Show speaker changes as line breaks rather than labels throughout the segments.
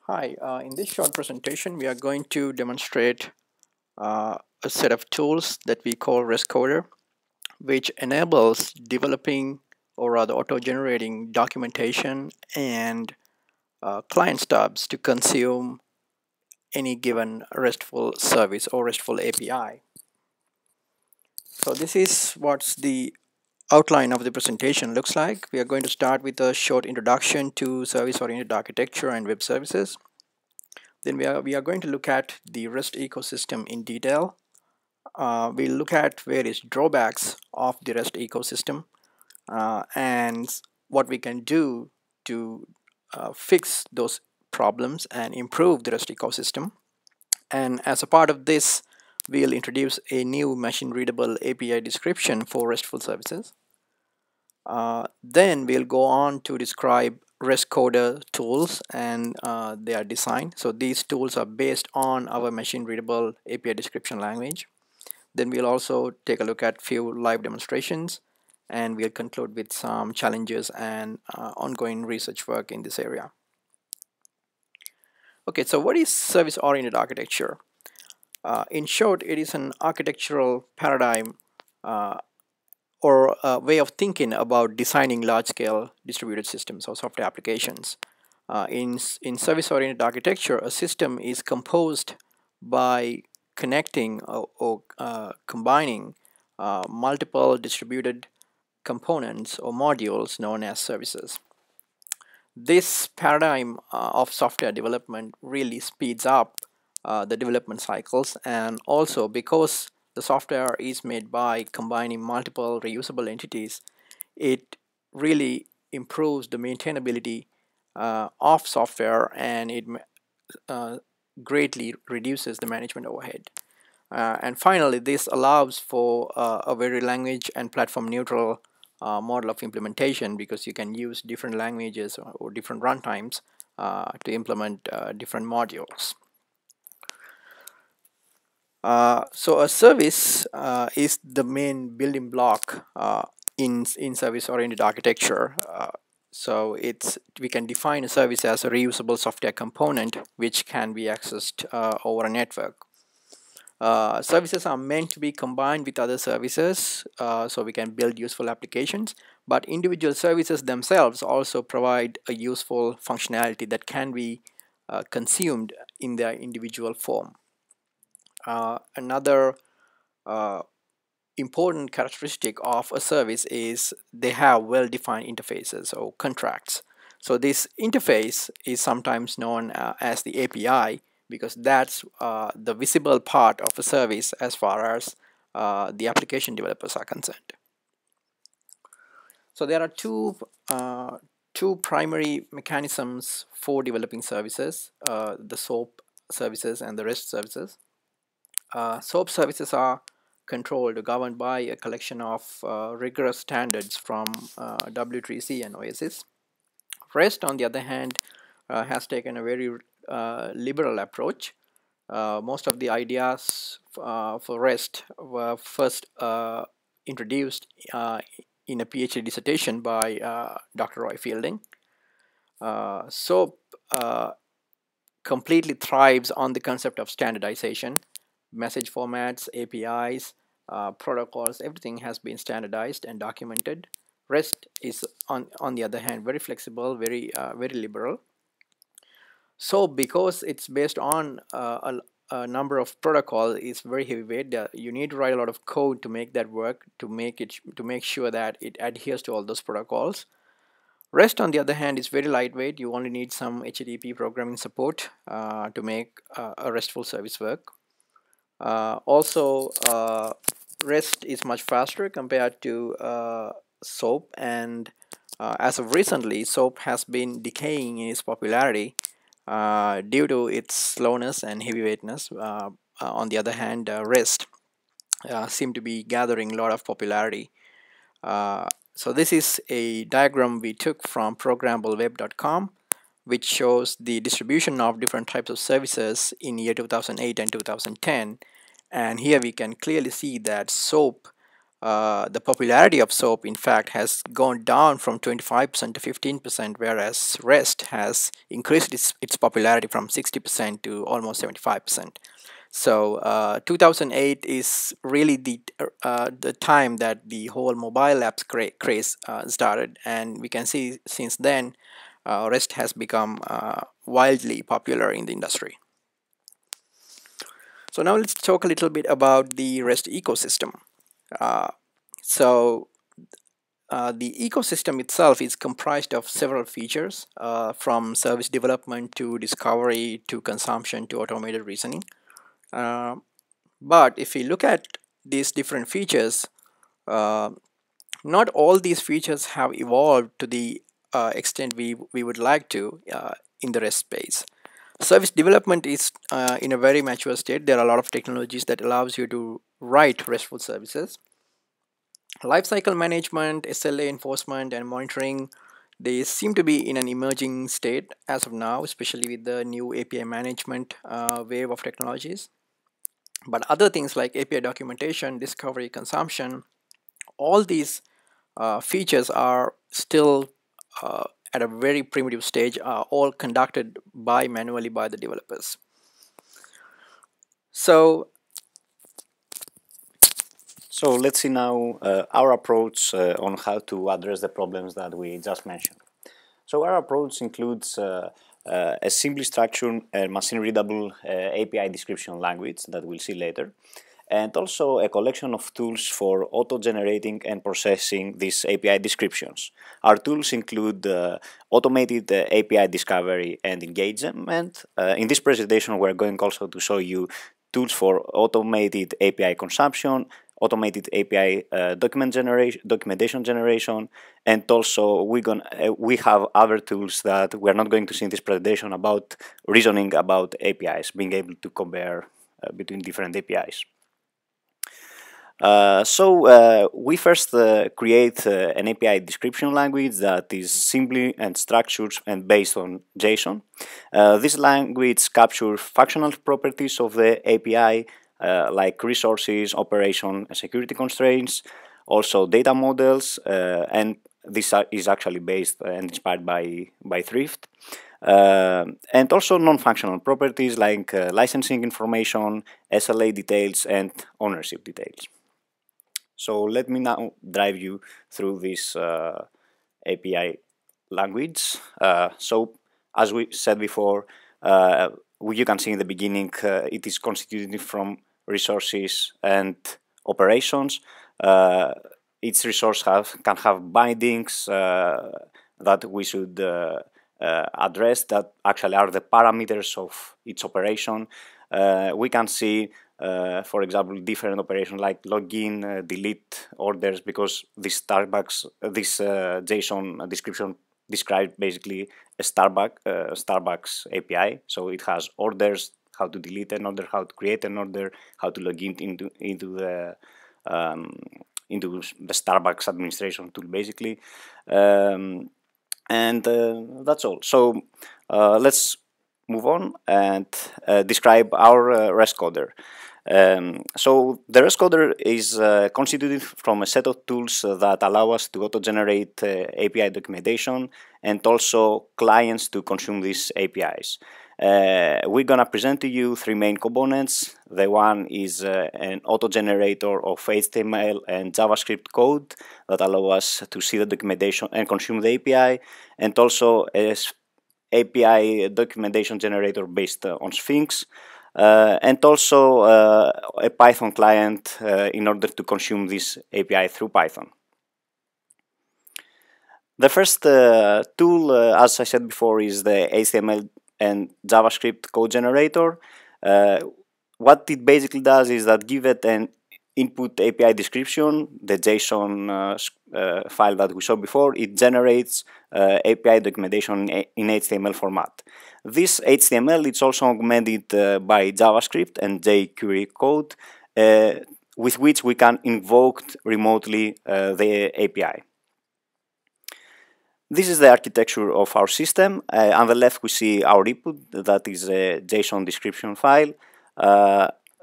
Hi, in this short presentation, we are going to demonstrate a set of tools that we call RESTCoder, which enables developing or rather auto-generating documentation and client stubs to consume any given RESTful service or RESTful API. So this is what the outline of the presentation looks like. We are going to start with a short introduction to service-oriented architecture and web services. Then we are going to look at the REST ecosystem in detail. We'll look at various drawbacks of the REST ecosystem and what we can do to fix those problems and improve the REST ecosystem. And as a part of this, we'll introduce a new machine-readable API description for RESTful services. Then we'll go on to describe RESTcoder tools and their design. So these tools are based on our machine-readable API description language. Then we'll also take a look at few live demonstrations, and we'll conclude with some challenges and ongoing research work in this area. Okay, so what is service-oriented architecture? In short, it is an architectural paradigm or a way of thinking about designing large-scale distributed systems or software applications. In service-oriented architecture, a system is composed by connecting or combining multiple distributed components or modules known as services. This paradigm of software development really speeds up the development cycles, and also because the software is made by combining multiple reusable entities, it really improves the maintainability of software, and it greatly reduces the management overhead. And finally, this allows for a very language and platform neutral model of implementation, because you can use different languages or different runtimes to implement different modules. So a service is the main building block in service-oriented architecture. So we can define a service as a reusable software component which can be accessed over a network. Services are meant to be combined with other services so we can build useful applications, but individual services themselves also provide a useful functionality that can be consumed in their individual form. Another important characteristic of a service is they have well-defined interfaces or contracts. So this interface is sometimes known as the API, because that's the visible part of a service as far as the application developers are concerned. So there are two primary mechanisms for developing services, the SOAP services and the REST services. SOAP services are controlled or governed by a collection of rigorous standards from W3C and OSS. REST, on the other hand, has taken a very liberal approach. Most of the ideas for REST were first introduced in a PhD dissertation by Dr. Roy Fielding. SOAP completely thrives on the concept of standardization. Message formats, APIs, protocols, everything has been standardized and documented. REST is on the other hand very flexible, very liberal. So because it's based on a number of protocols, it's very heavyweight. You need to write a lot of code to make that work, to make sure that it adheres to all those protocols. REST, on the other hand, is very lightweight. You only need some HTTP programming support to make a RESTful service work. Also, REST is much faster compared to SOAP, and as of recently, SOAP has been decaying in its popularity due to its slowness and heavyweightness. On the other hand, REST seem to be gathering a lot of popularity. So this is a diagram we took from programmableweb.com, which shows the distribution of different types of services in year 2008 and 2010. And here we can clearly see that SOAP the popularity of SOAP, in fact, has gone down from 25% to 15%, whereas REST has increased its popularity from 60% to almost 75%. So 2008 is really the time that the whole mobile apps craze started, and we can see since then REST has become wildly popular in the industry. So now let's talk a little bit about the REST ecosystem. Uh, so the ecosystem itself is comprised of several features, from service development to discovery to consumption to automated reasoning. Uh, but if we look at these different features, uh, not all these features have evolved to the extent we would like to in the REST space. Service development is in a very mature state. There are a lot of technologies that allows you to write RESTful services. Lifecycle management, SLA enforcement, and monitoring, they seem to be in an emerging state as of now, especially with the new API management wave of technologies. But other things like API documentation, discovery, consumption, all these features are still at a very primitive stage, all conducted manually by the developers. So
let's see now our approach on how to address the problems that we just mentioned. So our approach includes a simply structured machine-readable API description language that we'll see later, and also a collection of tools for auto-generating and processing these API descriptions. Our tools include automated API discovery and engagement. In this presentation, we're going also to show you tools for automated API consumption, automated API documentation generation, and also we have other tools that we're not going to see in this presentation about reasoning about APIs, being able to compare between different APIs. We first create an API description language that is simply and structured and based on JSON. This language captures functional properties of the API, like resources, operation, and security constraints, also data models, and this is actually based and inspired by Thrift. And also non-functional properties like licensing information, SLA details, and ownership details. So let me now drive you through this API language. So as we said before, you can see in the beginning it is constituted from resources and operations. Each resource can have bindings that we should address that actually are the parameters of each operation. We can see for example, different operations like login, delete orders, because this JSON description describes basically a Starbucks API. So it has orders, how to delete an order, how to create an order, how to log into the Starbucks administration tool, basically, and that's all. So let's move on and describe our RESTcoder. So the RESTcoder is constituted from a set of tools that allow us to auto-generate API documentation and also clients to consume these APIs. We're gonna present to you three main components. The one is an auto-generator of HTML and JavaScript code that allow us to see the documentation and consume the API, and also a API documentation generator based on Sphinx. And also a Python client in order to consume this API through Python. The first tool, as I said before, is the HTML and JavaScript code generator. What it basically does is that give it an input API description, the JSON file that we saw before. It generates API documentation in HTML format. This HTML is also augmented by JavaScript and jQuery code, with which we can invoke remotely the API. This is the architecture of our system. On the left we see our input, that is a JSON description file.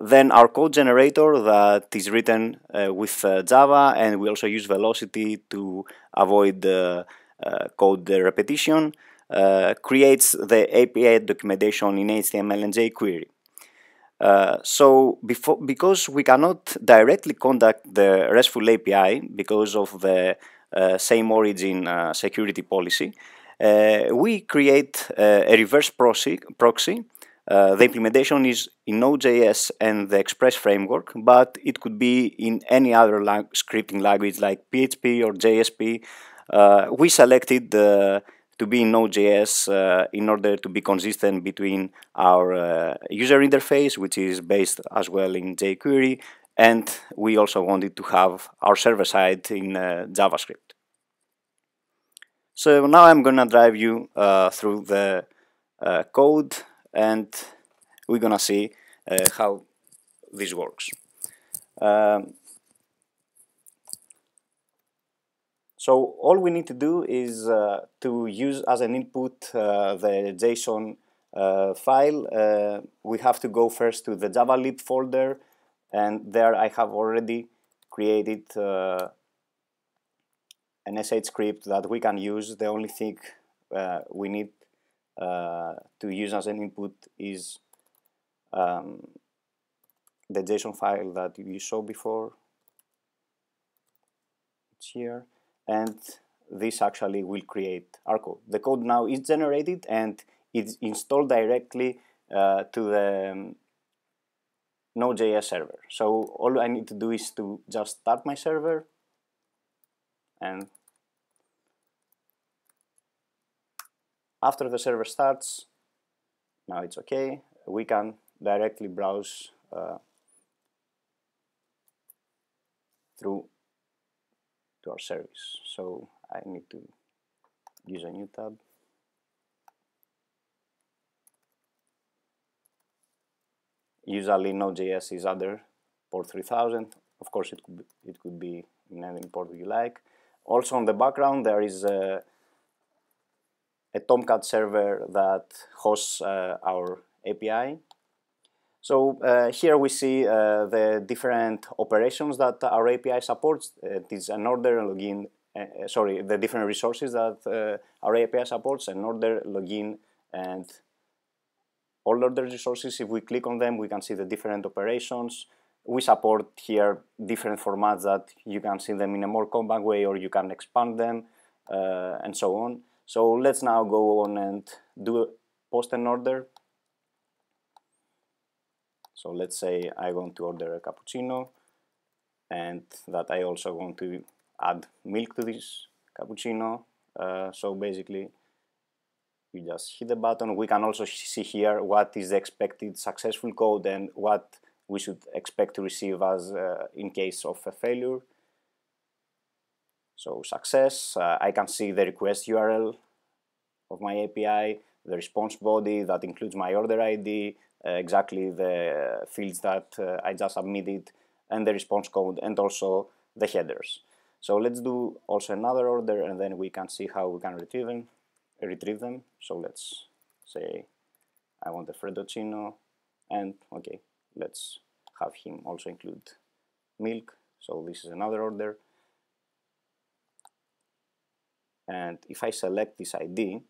Then our code generator that is written with Java, and we also use Velocity to avoid code repetition, creates the API documentation in HTML and jQuery. Because we cannot directly contact the RESTful API because of the same origin security policy, we create a reverse proxy. The implementation is in Node.js and the Express framework, but it could be in any other scripting language like PHP or JSP. We selected to be in Node.js in order to be consistent between our user interface, which is based as well in jQuery, and we also wanted to have our server side in JavaScript. So now I'm gonna drive you through the code, and we're gonna see how this works. So all we need to do is to use as an input the JSON file. We have to go first to the Java lib folder, and there I have already created an SH script that we can use. The only thing we need to use as an input is the JSON file that you saw before. It's here, and this actually will create our code. The code now is generated and it's installed directly to the Node.js server. So all I need to do is to just start my server, and after the server starts, now it's okay, we can directly browse through to our service. So I need to use a new tab. Usually Node.js is under port 3000. Of course, it could be in any port you like. Also on the background there is a Tomcat server that hosts our API. So here we see the different operations that our API supports. It is an order, login, the different resources that our API supports, an order, login, and all order resources. If we click on them, we can see the different operations. We support here different formats that you can see them in a more compact way, or you can expand them, and so on. So let's now go on and post an order. So let's say I want to order a cappuccino, and that I also want to add milk to this cappuccino. So basically, you just hit the button. We can also see here what is the expected successful code and what we should expect to receive as in case of a failure. So success, I can see the request URL of my API, the response body that includes my order ID, exactly the fields that I just submitted, and the response code, and also the headers. So let's do also another order, and then we can see how we can retrieve them. So let's say I want a Freddoccino, and okay, let's have him also include milk. So this is another order. And if I select this ID,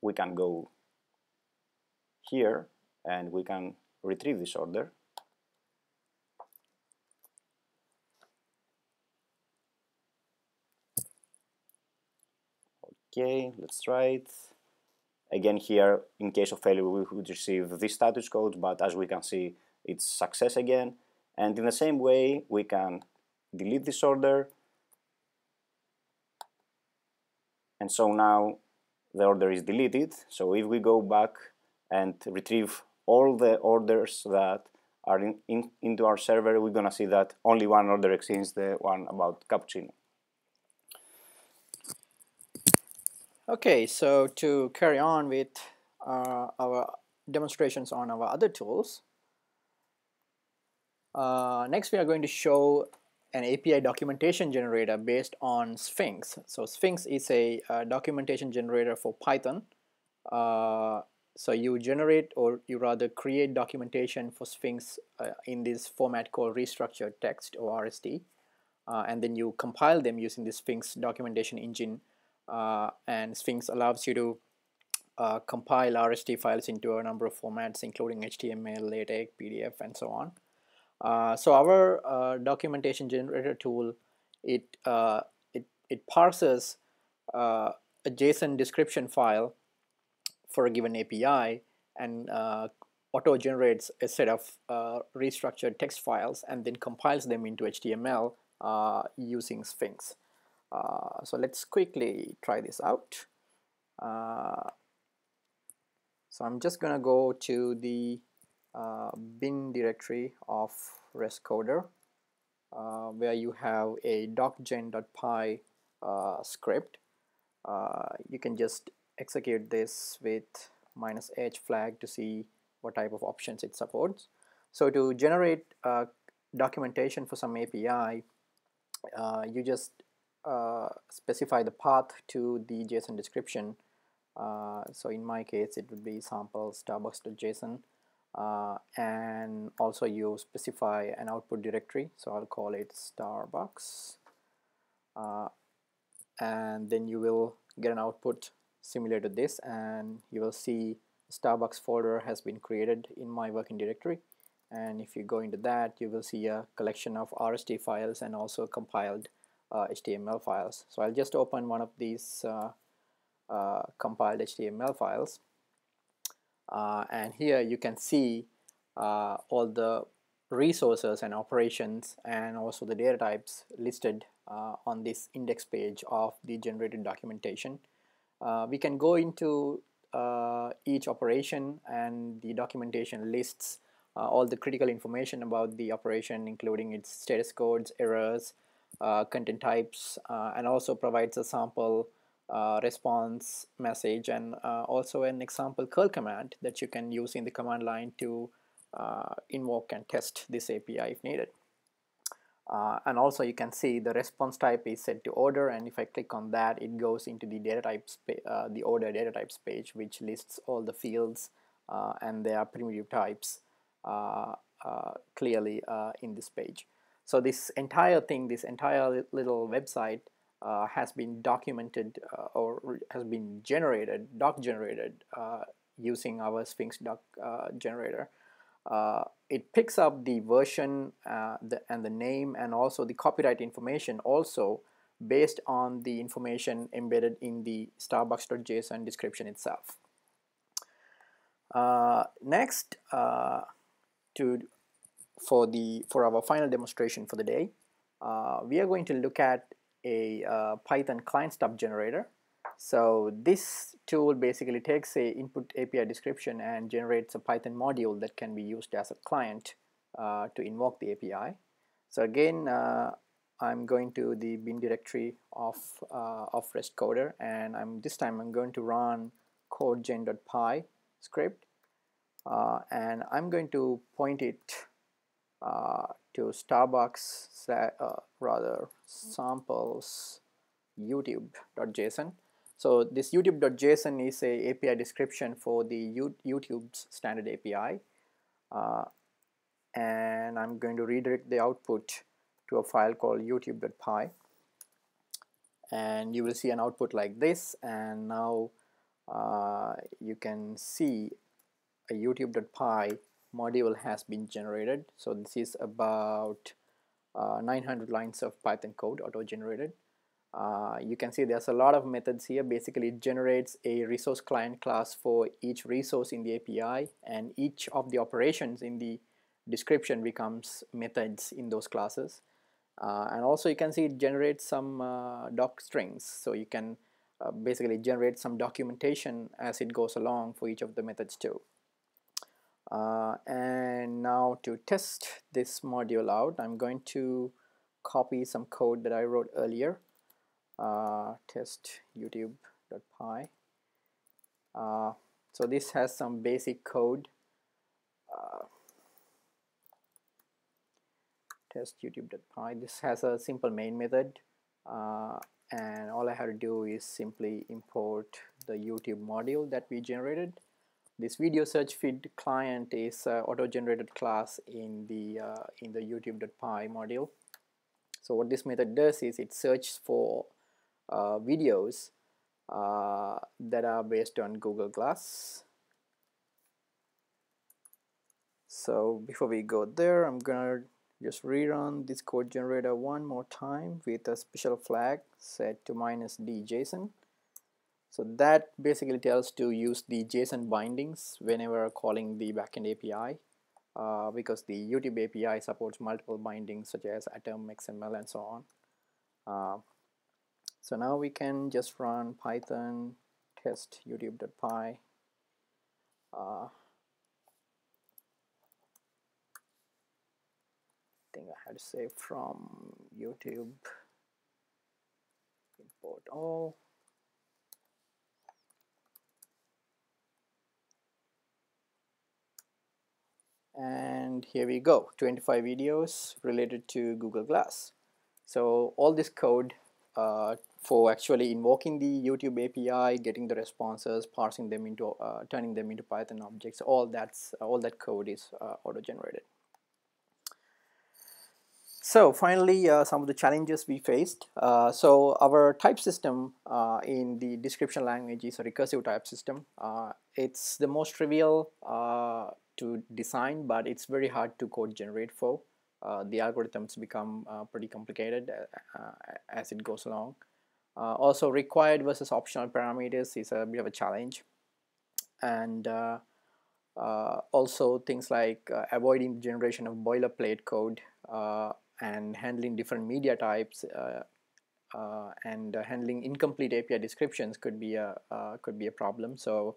we can go here and we can retrieve this order. Okay, let's try it. Again here, in case of failure, we would receive this status code, but as we can see, it's success again. And in the same way, we can delete this order. And so now the order is deleted. So if we go back and retrieve all the orders that are into our server, we're gonna see that only one order exists, the one about cappuccino.
Okay, so to carry on with our demonstrations on our other tools, next we are going to show an API documentation generator based on Sphinx. So Sphinx is a documentation generator for Python. So you generate, or you rather create, documentation for Sphinx in this format called restructured text, or RST, and then you compile them using the Sphinx documentation engine, and Sphinx allows you to compile RST files into a number of formats, including HTML, LaTeX, PDF, and so on. So our documentation generator tool, it parses a JSON description file for a given API, and auto generates a set of restructured text files and then compiles them into HTML using Sphinx. So let's quickly try this out. So I'm just gonna go to the bin directory of RESTCoder, where you have a docgen.py script. You can just execute this with -h flag to see what type of options it supports. So to generate documentation for some API, you just specify the path to the JSON description. So in my case, it would be sample starbucks.json, and also you specify an output directory. So I'll call it Starbucks, and then you will get an output similar to this, and you will see Starbucks folder has been created in my working directory. And if you go into that, you will see a collection of RST files and also compiled HTML files. So I'll just open one of these compiled HTML files, and here you can see all the resources and operations and also the data types listed on this index page of the generated documentation. We can go into each operation, and the documentation lists all the critical information about the operation, including its status codes, errors, content types, and also provides a sample response message, and also an example curl command that you can use in the command line to invoke and test this API if needed. And also you can see the response type is set to order, and if I click on that, it goes into the data types, the order data types page, which lists all the fields and their primitive types clearly in this page. So this entire thing, this entire little website has been documented or has been generated, doc generated using our Sphinx doc generator. It picks up the version and the name, and also the copyright information, also based on the information embedded in the starbucks.json description itself. Next, for our final demonstration for the day, we are going to look at a Python client stub generator. So this tool basically takes a input API description and generates a Python module that can be used as a client to invoke the API. So again, I'm going to the bin directory of RESTCoder, and this time I'm going to run codegen.py script, and I'm going to point it to Starbucks rather samples youtube.json. So this youtube.json is a API description for the YouTube's standard API, and I'm going to redirect the output to a file called youtube.py, and you will see an output like this. And now you can see a youtube.py module has been generated. So this is about 900 lines of Python code auto-generated. You can see there's a lot of methods here. Basically, it generates a resource client class for each resource in the API, and each of the operations in the description becomes methods in those classes. And also you can see it generates some doc strings, so you can basically generate some documentation as it goes along for each of the methods too. And now to test this module out, I'm going to copy some code that I wrote earlier. Test youtube.py. So this has some basic code. Test youtube.py. This has a simple main method, and all I have to do is simply import the YouTube module that we generated. This video search feed client is auto-generated class in the youtube.py module. So what this method does is it searches for videos that are based on Google Glass. So before we go there, I'm gonna just rerun this code generator one more time with a special flag set to -d JSON. So that basically tells to use the JSON bindings whenever calling the backend API, because the YouTube API supports multiple bindings such as Atom, XML, and so on. So now we can just run Python test youtube.py. I think I had to say from YouTube import all. And here we go, 25 videos related to Google Glass. So all this code for actually invoking the YouTube API, getting the responses, parsing them into, turning them into Python objects, all that code is auto-generated. So finally, some of the challenges we faced. So our type system in the description language is a recursive type system. It's the most trivial to design, but it's very hard to code generate for. The algorithms become pretty complicated as it goes along. Also, required versus optional parameters is a bit of a challenge. And also things like avoiding generation of boilerplate code and handling different media types and handling incomplete API descriptions could be a problem. So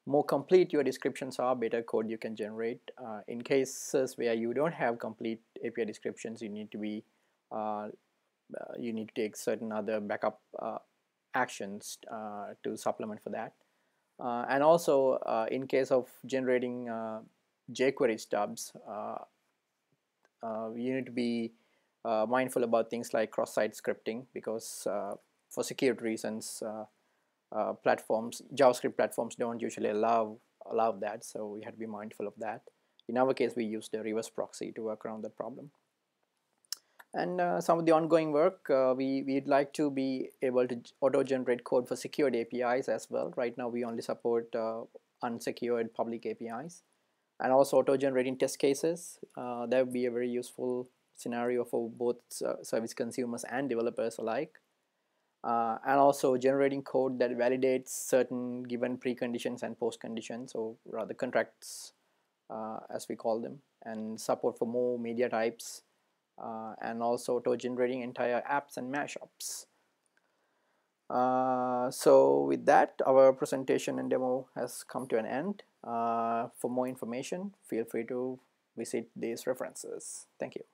more complete your descriptions are, better code you can generate. In cases where you don't have complete API descriptions, you need to be you need to take certain other backup actions to supplement for that. And also in case of generating jQuery stubs, you need to be mindful about things like cross-site scripting, because for security reasons JavaScript platforms don't usually allow that, so we have to be mindful of that. In our case, we used a reverse proxy to work around that problem. And some of the ongoing work, we'd like to be able to auto-generate code for secured APIs as well. Right now we only support unsecured public APIs. And also auto-generating test cases. That would be a very useful scenario for both service consumers and developers alike. And also generating code that validates certain given preconditions and postconditions, or rather contracts as we call them, and support for more media types, and also auto-generating entire apps and mashups. So with that, our presentation and demo has come to an end. For more information, feel free to visit these references. Thank you.